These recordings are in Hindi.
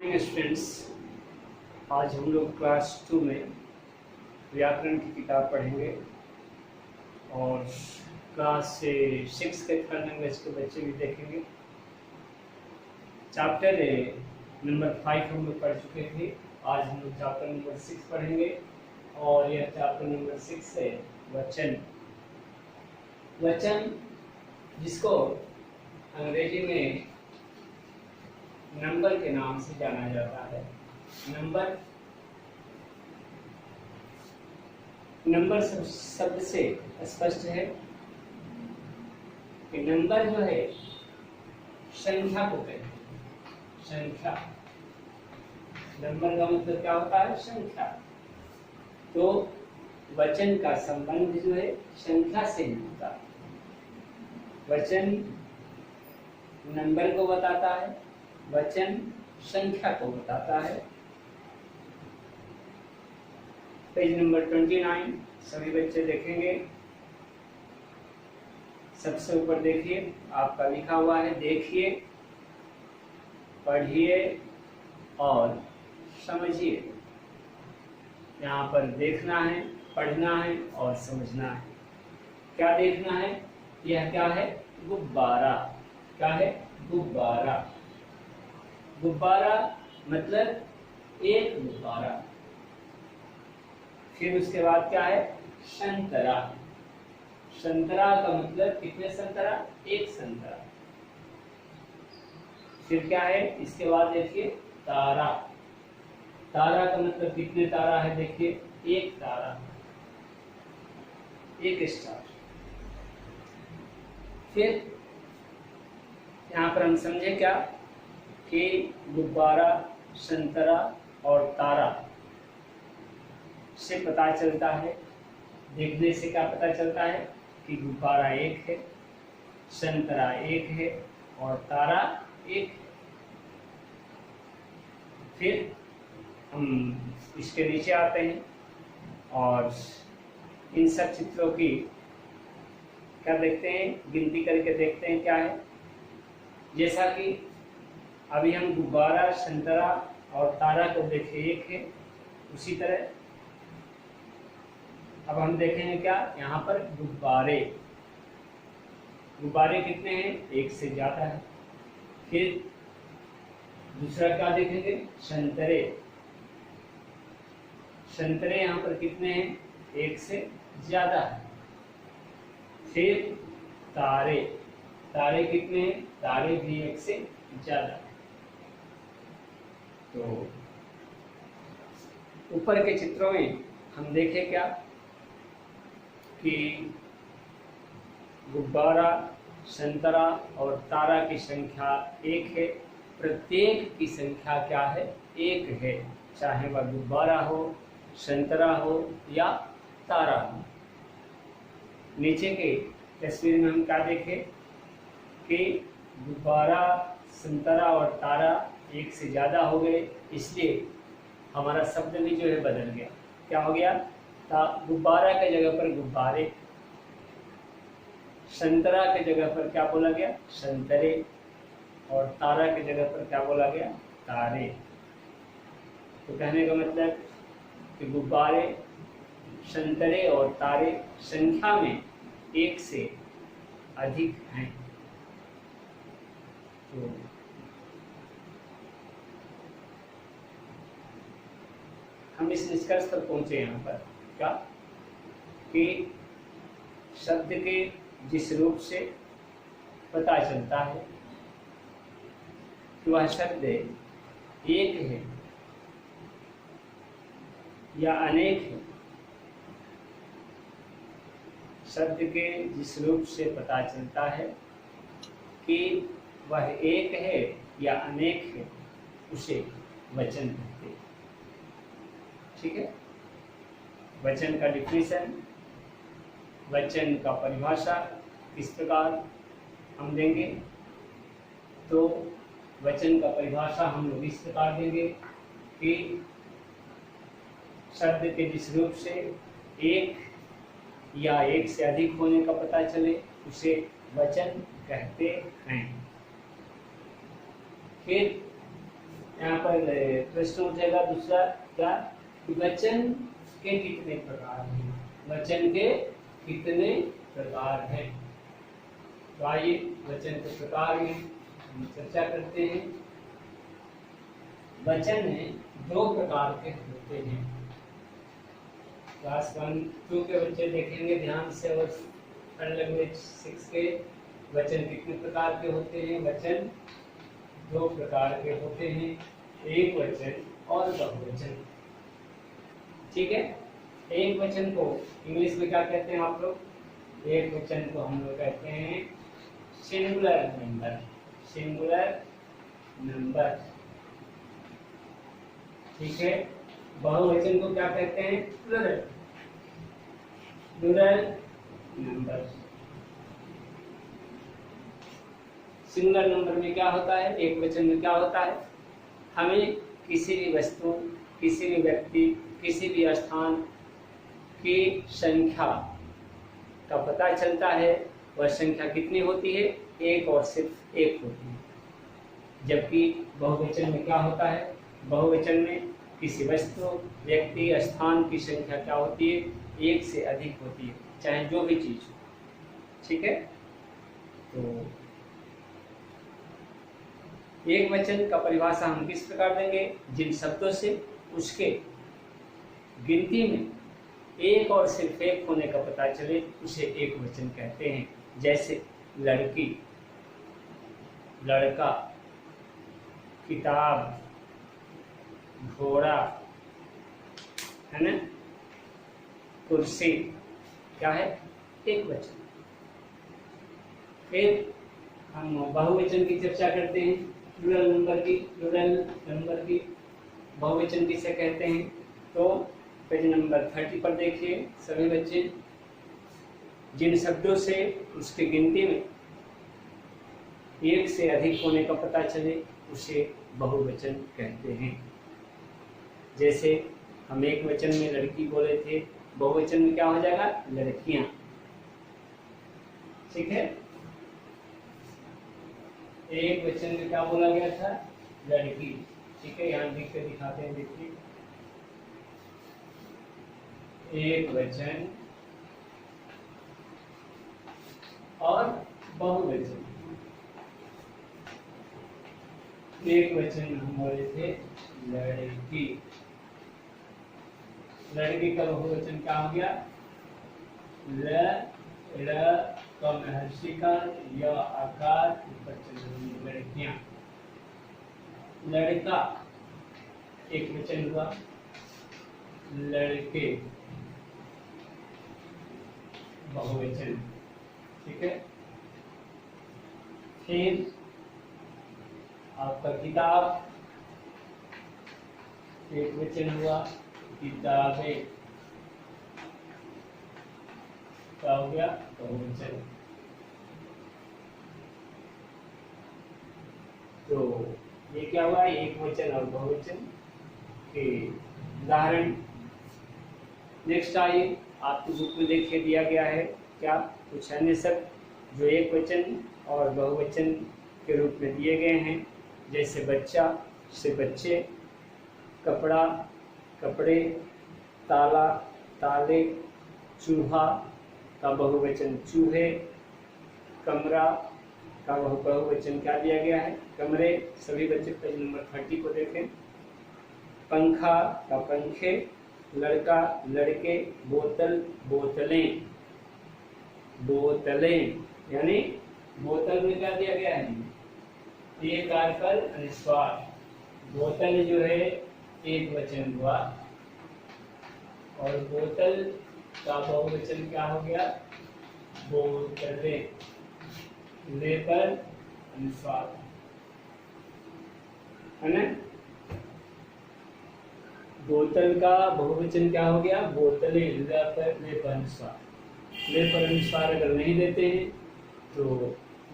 स्टूडेंट्स, आज हम लोग क्लास 2 में व्याकरण की किताब पढ़ेंगे और क्लास 6 के थर्ड लैंग्वेज के बच्चे भी देखेंगे। चैप्टर नंबर 5 हम लोग पढ़ चुके थे। आज हम लोग चैप्टर नंबर 6 पढ़ेंगे और यह चैप्टर नंबर 6 है वचन। वचन जिसको अंग्रेजी में नंबर के नाम से जाना जाता है। नंबर शब्द से स्पष्ट है कि नंबर जो है संख्या को कहते हैं। संख्या, नंबर का मतलब क्या होता है? संख्या। तो वचन का संबंध जो है संख्या से ही होता है। वचन नंबर को बताता है, वचन संख्या को बताता है। पेज नंबर 29 सभी बच्चे देखेंगे। सबसे ऊपर देखिए, आपका लिखा हुआ है देखिए, पढ़िए और समझिए। यहाँ पर देखना है, पढ़ना है और समझना है। क्या देखना है? यह क्या है? गुब्बारा। क्या है? गुब्बारा। गुब्बारा मतलब एक गुब्बारा। फिर उसके बाद क्या है? संतरा। संतरा का मतलब कितने संतरा? एक संतरा। फिर क्या है? इसके बाद देखिए तारा। तारा का मतलब कितने तारा है? देखिए एक तारा, एक स्टार। फिर यहाँ पर हम समझे क्या कि गुब्बारा, संतरा और तारा से पता चलता है, देखने से क्या पता चलता है कि गुब्बारा एक है, संतरा एक है और तारा एक है। फिर हम इसके नीचे आते हैं और इन सब चित्रों की क्या देखते हैं, गिनती करके देखते हैं क्या है। जैसा कि अभी हम गुब्बारा, संतरा और तारा को देखे एक है, उसी तरह अब हम देखेंगे क्या यहाँ पर गुब्बारे। गुब्बारे कितने हैं? एक से ज्यादा है। फिर दूसरा क्या देखेंगे? संतरे। संतरे यहाँ पर कितने हैं? एक से ज्यादा है। फिर तारे। तारे कितने हैं? तारे भी एक से ज्यादा। तो ऊपर के चित्रों में हम देखें क्या कि गुब्बारा, संतरा और तारा की संख्या एक है। प्रत्येक की संख्या क्या है? एक है, चाहे वह गुब्बारा हो, संतरा हो या तारा हो। नीचे के तस्वीर में हम क्या देखें कि गुब्बारा, संतरा और तारा एक से ज्यादा हो गए, इसलिए हमारा शब्द भी जो है बदल गया। क्या हो गया? गुब्बारा के जगह पर गुब्बारे, संतरा के जगह पर क्या बोला गया? संतरे, और तारा के जगह पर क्या बोला गया? तारे। तो कहने का मतलब कि गुब्बारे, संतरे और तारे संख्या में एक से अधिक हैं। तो हम इस निष्कर्ष पर पहुंचे यहाँ पर क्या कि शब्द के जिस रूप से पता चलता है कि वह शब्द एक है या अनेक है, शब्द के जिस रूप से पता चलता है कि वह एक है या अनेक है, उसे वचन कहते हैं। ठीक है? वचन का डिफिनेशन, वचन का परिभाषा किस प्रकार हम देंगे? तो वचन का परिभाषा हम लोग इस प्रकार देंगे कि शब्द के जिस रूप से एक या एक से अधिक होने का पता चले, उसे वचन कहते हैं। फिर यहाँ पर प्रश्न उठेगा दूसरा क्या, वचन के कितने प्रकार हैं, वचन के कितने प्रकार हैं। तो आइए वचन के प्रकार में हम चर्चा करते हैं। वचन दो प्रकार के होते हैं। क्लास 1-2 के बच्चे देखेंगे ध्यान से, और लैंग्वेज 6 के वचन कितने प्रकार के होते हैं। वचन दो प्रकार के होते हैं, एक वचन और बहुवचन। ठीक है, एक वचन को इंग्लिश में क्या कहते हैं आप लोग, एक वचन को हम लोग कहते हैं सिंगुलर नंबर, सिंगुलर नंबर। ठीक है, बहुवचन को क्या कहते हैं, plural, plural number. Singular number में क्या होता है, एक वचन में क्या होता है, हमें किसी भी वस्तु, किसी भी व्यक्ति, किसी भी स्थान की संख्या का पता चलता है। वह संख्या कितनी होती है, एक और सिर्फ एक होती है। जबकि बहुवचन में क्या होता है, बहुवचन में किसी वस्तु, व्यक्ति, स्थान की संख्या क्या होती है, एक से अधिक होती है, चाहे जो भी चीज हो। ठीक है, तो एक वचन का परिभाषा हम किस प्रकार देंगे, जिन शब्दों से उसके गिनती में एक और सिर्फ एक होने का पता चले उसे एक वचन कहते हैं। जैसे लड़की, लड़का, किताब, घोड़ा, है ना, कुर्सी, क्या है, एक वचन। फिर हम बहुवचन की चर्चा करते हैं, प्लूरल नंबर की, प्लूरल नंबर की बहुवचन किसे कहते हैं। तो पेज नंबर 30 पर देखिए सभी बच्चे, जिन शब्दों से उसकी गिनती में एक से अधिक होने का पता चले उसे बहुवचन कहते हैं। जैसे हम एक वचन में लड़की बोले थे, बहुवचन में क्या हो जाएगा, लड़कियां। ठीक है, एक वचन में क्या बोला गया था, लड़की। ठीक है, यहाँ लिख के दिखाते हैं, देखिए एक वचन और बहुवचन। एक वचन में हम बोले थे लड़की, लड़की का बहुवचन क्या हो गया, य आकार, लड़कियां। लड़का एक वचन हुआ, लड़के बहुवचन। ठीक है, फिर आपका किताब एक वचन हुआ, किताबें क्या हो गया, बहुवचन। तो ये क्या हुआ, एक वचन और बहुवचन के उदाहरण। नेक्स्ट आइए, आपको बुक में देखिए दिया गया है क्या, कुछ अन्य शब्द जो एक वचन और बहुवचन के रूप में दिए गए हैं। जैसे बच्चा से बच्चे, कपड़ा, कपड़े, ताला, ताले, चूहा का बहुवचन चूहे, कमरा का बहुवचन क्या दिया गया है, कमरे। सभी बच्चे पेज नंबर 30 को देखें। पंखा का पंखे, लड़का, लड़के, बोतल, बोतलें, बोतलें। यानी बोतल में क्या दिया गया है, एक आकार अनुस्वार। बोतल जो है एक वचन हुआ और बोतल का बहुवचन क्या हो गया, बोतलें, ले पर अनुस्वार, है ना। बोतल का बहुवचन क्या हो गया, बोतलें, ले पर अनुस्वार। ले पर अनुस्वार अगर नहीं देते हैं तो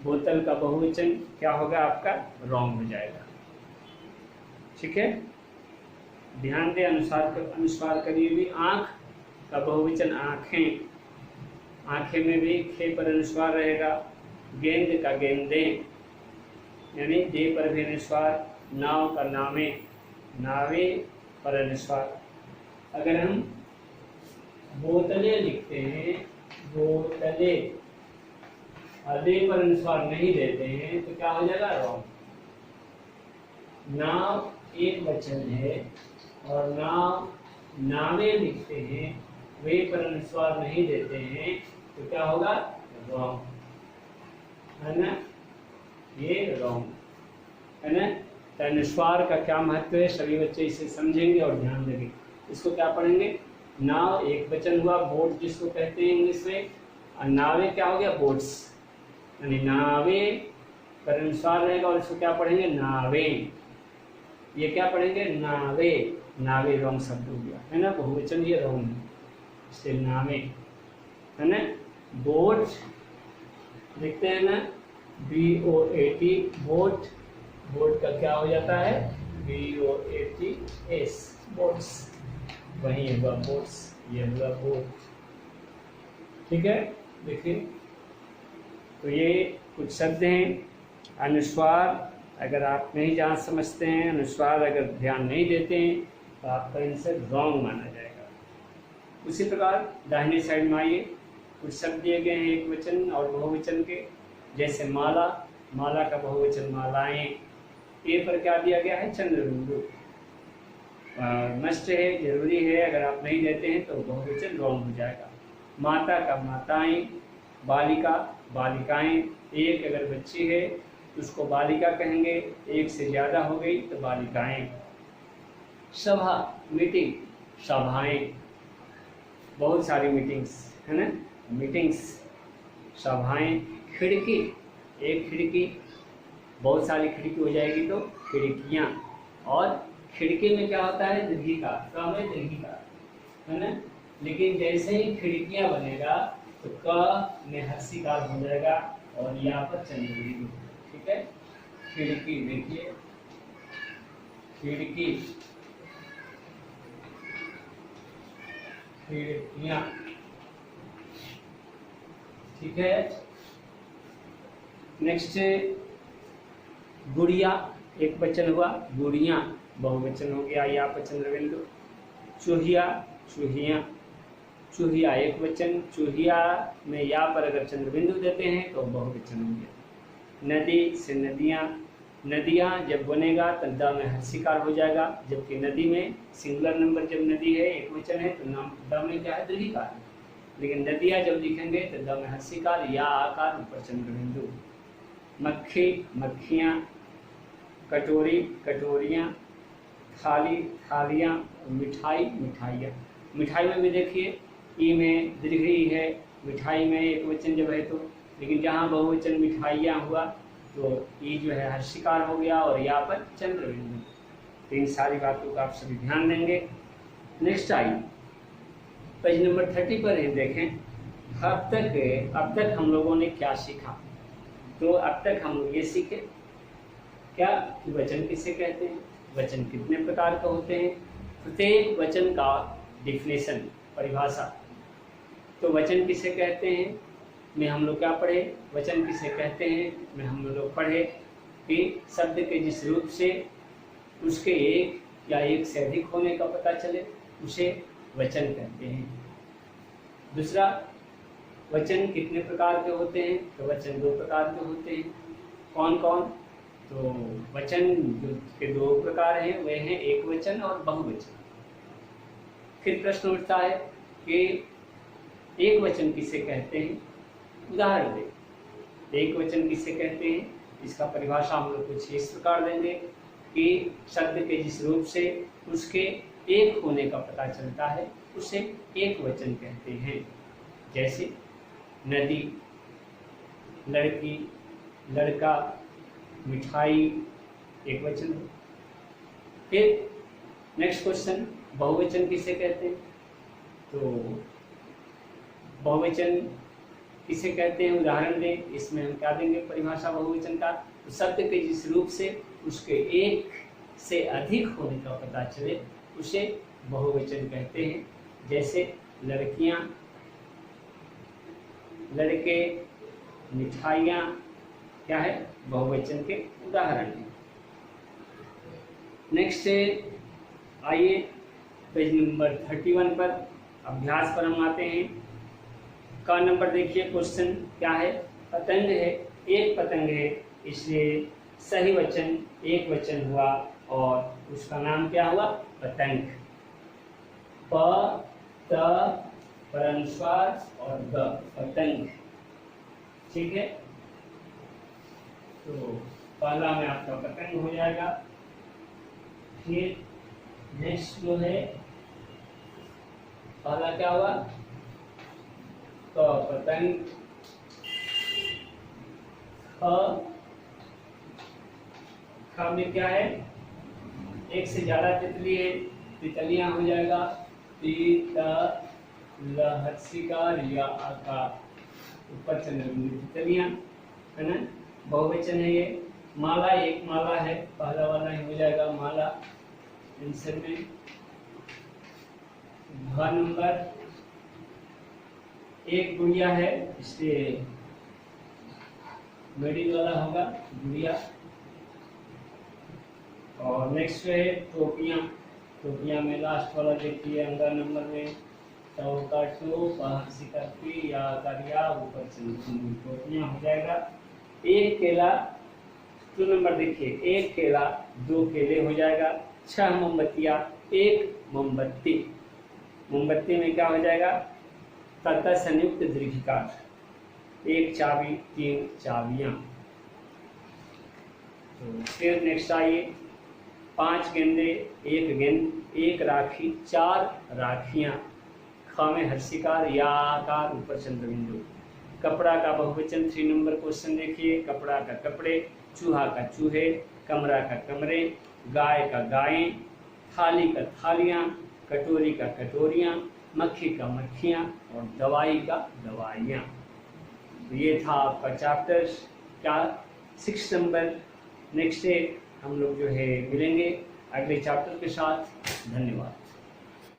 बोतल का बहुवचन क्या होगा, आपका रॉन्ग हो जाएगा। ठीक है, ध्यान दें, अनुस्वार करिए भी। आंख का बहुवचन आंखें, आंखें में भी खे पर अनुस्वार रहेगा। गेंद का गेंदें, यानी दे पर भी अनुस्वार, नाव का नावे, नावे पर अनुस्वार। अगर हम बोतलें लिखते हैं, बोतले, अदे पर अनुस्वार नहीं देते हैं तो क्या हो जाएगा? रॉन्ग। नाव एक वचन है और नाव, नावे लिखते हैं, वे पर अनुस्वार नहीं देते हैं तो क्या होगा? रॉन्ग, है ना? ये रॉन्ग है ना। तो अनुस्वार का क्या महत्व है, सभी बच्चे इसे समझेंगे और ध्यान देंगे। इसको क्या पढ़ेंगे? नाव एक वचन हुआ, बोट जिसको कहते हैं इंग्लिश में, और नावे क्या हो गया? बोट्स, यानी नावे पर अनुस्वार रहेगा और इसको क्या पढ़ेंगे? नावे। ये क्या पढ़ेंगे? नावे। नावे रॉन्ग शब्द हो गया, है ना, बहुवचन ये रॉन्ग है, इससे नावे, है ना। बोट लिखते हैं ना, BOAT, बोट, बोट का क्या हो जाता है? BOATS, बोट्स, वही हुआ बोट्स, ये हुआ बोट। ठीक है, देखिए, तो ये कुछ शब्द हैं। अनुस्वार अगर आप नहीं जान समझते हैं, अनुस्वार अगर ध्यान नहीं देते हैं तो आपका आंसर रॉन्ग माना जाएगा। उसी प्रकार दाहिने साइड में आइए, कुछ शब्द दिए गए हैं एक वचन और बहुवचन के, जैसे माला, माला का बहुवचन मालाएं। ए पर क्या दिया गया है? चंद्रबिंदु। मस्ट है, जरूरी है, अगर आप नहीं देते हैं तो बहुवचन रॉन्ग हो जाएगा। माता का माताएं, बालिका बालिकाएं, एक अगर बच्ची है तो उसको बालिका कहेंगे, एक से ज़्यादा हो गई तो बालिकाएं। सभा, मीटिंग, सभाएं, बहुत सारी मीटिंग्स, है ना, मीटिंग्स, सभाएं। खिड़की, एक खिड़की, बहुत सारी खिड़की हो जाएगी तो खिड़कियाँ। और खिड़की में क्या होता है? दीर्घिकार, क में दीर्घिकार, है ना। लेकिन जैसे ही खिड़कियाँ बनेगा तो क में हर्षिकार हो जाएगा और यहाँ पर चंद्रबिंदु। ठीक है, खिड़की, देखिए खिड़की, खिड़कियाँ, ठीक है। नेक्स्ट, गुड़िया एक वचन हुआ, गुड़ियाँ बहुवचन हो गया, यहाँ पर चंद्रबिंदु। चूहिया, चूहियाँ, चूहिया एक वचन, चूहिया में या पर अगर चंद्रबिंदु देते हैं तो बहुवचन हो गया। नदी से नदियाँ, नदियाँ जब बनेगा तो द में हर्षिकार हो जाएगा, जबकि नदी में सिंगुलर नंबर जब नदी है, एक वचन है, तो नाम द में क्या है? दीर्घिकार। लेकिन नदियाँ जब लिखेंगे तो द में हर्षिकार, या आकार, ऊपर चंद्रबिंदु। मक्खी, मक्खियाँ, कटोरी, कटोरियाँ, थाली, थालियाँ, मिठाई, मिठाइयाँ। मिठाई में भी देखिए ई में दीर्घ ई है, मिठाई में एक वचन जब है तो, लेकिन जहाँ बहुवचन मिठाइयाँ हुआ तो ई जो है हर्षिकार हो गया और यहाँ पर चंद्रबिंदु। तो इन सारी बातों का आप सभी ध्यान देंगे। नेक्स्ट आइए, पेज नंबर 30 पर ही देखें। अब तक हम लोगों ने क्या सीखा? तो अब तक हम लोग ये सीखे क्या कि वचन किसे कहते हैं, वचन कितने प्रकार के होते हैं, प्रत्येक वचन का डिफिनेशन, परिभाषा। तो वचन किसे कहते हैं में हम लोग क्या पढ़े? वचन किसे कहते हैं में हम लोग पढ़े कि शब्द के जिस रूप से उसके एक या एक से अधिक होने का पता चले उसे वचन कहते हैं। दूसरा, वचन कितने प्रकार के होते हैं? तो वचन 2 प्रकार के होते हैं। कौन कौन? तो वचन के 2 प्रकार हैं, वे हैं एक वचन और बहुवचन। फिर प्रश्न उठता है कि एक वचन किसे कहते हैं? उदाहरण दें, एक वचन किसे कहते हैं, इसका परिभाषा हम लोग कुछ इस प्रकार देंगे कि शब्द के जिस रूप से उसके एक होने का पता चलता है उसे एक वचन कहते हैं। जैसे नदी, लड़की, लड़का, मिठाई, एक वचन। फिर नेक्स्ट क्वेश्चन, बहुवचन किसे कहते हैं? तो बहुवचन किसे कहते हैं, उदाहरण दें। इसमें हम क्या देंगे परिभाषा बहुवचन का? तो शब्द के जिस रूप से उसके एक से अधिक होने का पता चले उसे बहुवचन कहते हैं। जैसे लड़कियां, लड़के, मिठाइयाँ क्या है? बहुवचन के उदाहरण हैं। नेक्स्ट है, आइए पेज नंबर 31 पर अभ्यास पर हम आते हैं। का नंबर देखिए, क्वेश्चन क्या है, पतंग है, एक पतंग है, इसलिए सही वचन एक वचन हुआ और उसका नाम क्या हुआ, पतंग। प त परनुस्वार और ग, पतंग। ठीक है, तो पहला में आपका पतंग हो जाएगा। फिर नेक्स्ट जो है, पहला क्या हुआ, क पतंग, ख में क्या है, एक से ज्यादा तितली है, तितलियां हो जाएगा, हर्षिकार या आकार, ऊपर चंद्रबिंदु तितलियां, है ना, बहुवचन है ये। माला, एक माला है, पहला वाला ही हो जाएगा माला आंसर में। घ नंबर, एक गुड़िया है, इसलिए मिडिल वाला होगा गुड़िया। और नेक्स्ट है टोपियां, टोपियां में लास्ट वाला देखिए अंगा नंबर में, टोका टोप, हर्षिका की या करिया, ऊपर टोपियां हो जाएगा। एक केला, 2 नंबर देखिए, एक केला, 2 केले हो जाएगा। 6 मोमबत्तियां, 1 मोमबत्ती, मोमबत्ती में क्या हो जाएगा, तथा संयुक्त दीर्घिकार, 1 चाबी, 3 चाबियां। तो फिर नेक्स्ट आइए, 5 गेंदे, 1 गेंद, 1 राखी, 4 राखियां, ख में हर्षिकार या आकार, ऊपर चंद्रबिंदु। कपड़ा का बहुवचन, 3 नंबर क्वेश्चन देखिए, कपड़ा का कपड़े, चूहा का चूहे, कमरा का कमरे, गाय का गायें, थाली का थालियां, कटोरी का कटोरियां, मक्खी का मक्खियां और दवाई का दवाइयां। तो ये था आपका चैप्टर क्या, 6 नंबर। नेक्स्ट डे हम लोग जो है मिलेंगे अगले चैप्टर के साथ। धन्यवाद।